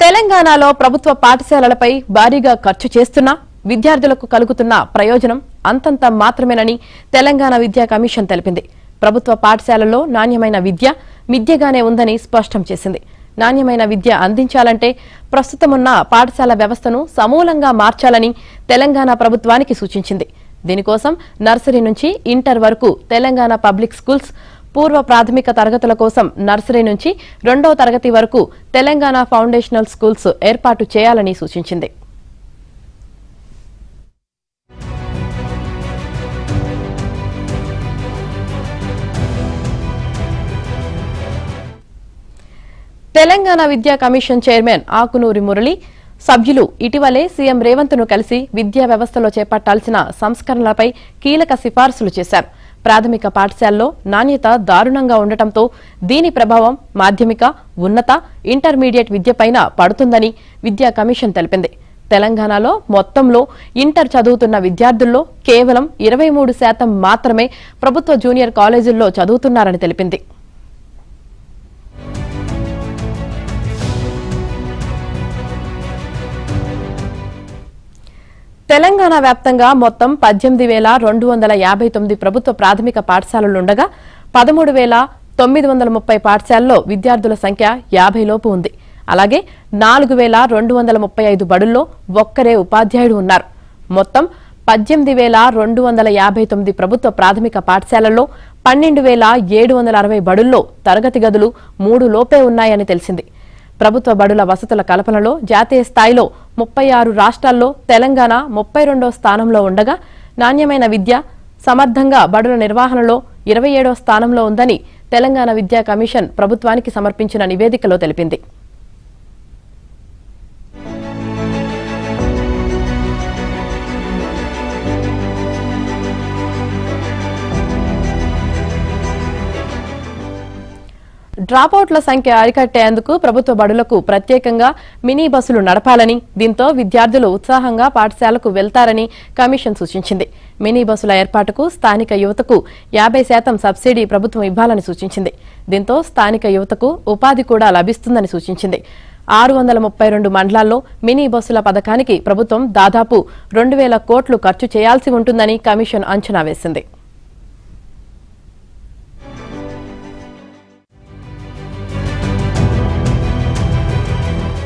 తెలంగాణలో ప్రభుత్వ పాఠశాలలపై భారీగా ఖర్చు చేస్తున్నా విద్యార్థులకు కలుగుతున్న ప్రయోజనం అంతంత మాత్రమేనని తెలంగాణ విద్యా కమిషన్ తెలిపింది. ప్రభుత్వ పాఠశాలల్లో నాణ్యమైన విద్య మిథ్యగానే ఉందని స్పష్టం చేసింది. నాణ్యమైన విద్య అందించాలంటే ప్రస్తుతమున్న పాఠశాల వ్యవస్థను సమూలంగా మార్చాలని తెలంగాణ ప్రభుత్వానికి సూచించింది. దీనికోసం నర్సరీ నుంచి ఇంటర్ వరకు తెలంగాణ పబ్లిక్ స్కూల్స్, పూర్వ ప్రాథమిక తరగతుల కోసం నర్సరీ నుంచి 2వ తరగతి వరకు తెలంగాణ ఫౌండేషనల్ స్కూల్స్ ఏర్పాటు చేయాలని సూచించింది. తెలంగాణ విద్యా కమిషన్ చైర్మన్ ఆకునూరి మురళి, సభ్యులు ఇటీవలే సీఎం రేవంత్ ను కలిసి విద్యా వ్యవస్థలో చేపట్టాల్సిన సంస్కరణలపై కీలక సిఫార్సులు చేశారు. ప్రాథమిక పాఠశాలలో నాణ్యత దారుణంగా ఉండటంతో దీని ప్రభావం మాధ్యమిక, ఉన్నత, ఇంటర్మీడియట్ విద్యపైన పడుతుందని విద్యా కమిషన్ తెలిపింది. తెలంగాణలో మొత్తంలో ఇంటర్ చదువుతున్న విద్యార్థుల్లో కేవలం 23% మాత్రమే ప్రభుత్వ జూనియర్ కాలేజీల్లో చదువుతున్నారని తెలిపింది. తెలంగాణ వ్యాప్తంగా మొత్తం 18,259 ప్రభుత్వ ప్రాథమిక పాఠశాలలుండగా 13,930 పాఠశాలలో విద్యార్థుల సంఖ్య 50 లోపు ఉంది. అలాగే 4,235 బడుల్లో ఒక్కరే ఉపాధ్యాయుడు ఉన్నారు. మొత్తం 18,259 ప్రభుత్వ ప్రాథమిక పాఠశాలల్లో 12,760 బడుల్లో తరగతి గదులు 3 లోపే ఉన్నాయని తెలిసింది. ప్రభుత్వ బడుల వసతుల కల్పనలో జాతీయ స్థాయిలో 36 రాష్ట్రాల్లో తెలంగాణ 32వ స్థానంలో ఉండగా నాణ్యమైన విద్య, సమర్థంగా బడుల నిర్వహణలో 27వ స్థానంలో ఉందని తెలంగాణ విద్యా కమిషన్ ప్రభుత్వానికి సమర్పించిన నివేదికలో తెలిపింది. డ్రాపౌట్ల సంఖ్య అరికట్టేందుకు ప్రభుత్వ బడులకు ప్రత్యేకంగా మినీ బస్సులు నడపాలని, దీంతో విద్యార్థులు ఉత్సాహంగా పాఠశాలకు వెళ్తారని కమిషన్ సూచించింది. మినీ బస్సుల ఏర్పాటుకు స్థానిక యువతకు 50% సబ్సిడీ ప్రభుత్వం ఇవ్వాలని సూచించింది. దీంతో స్థానిక యువతకు ఉపాధి కూడా లభిస్తుందని సూచించింది. 632 మండలాల్లో మినీ బస్సుల పథకానికి ప్రభుత్వం దాదాపు 2,000 కోట్లు ఖర్చు చేయాల్సి ఉంటుందని కమిషన్ అంచనా వేసింది.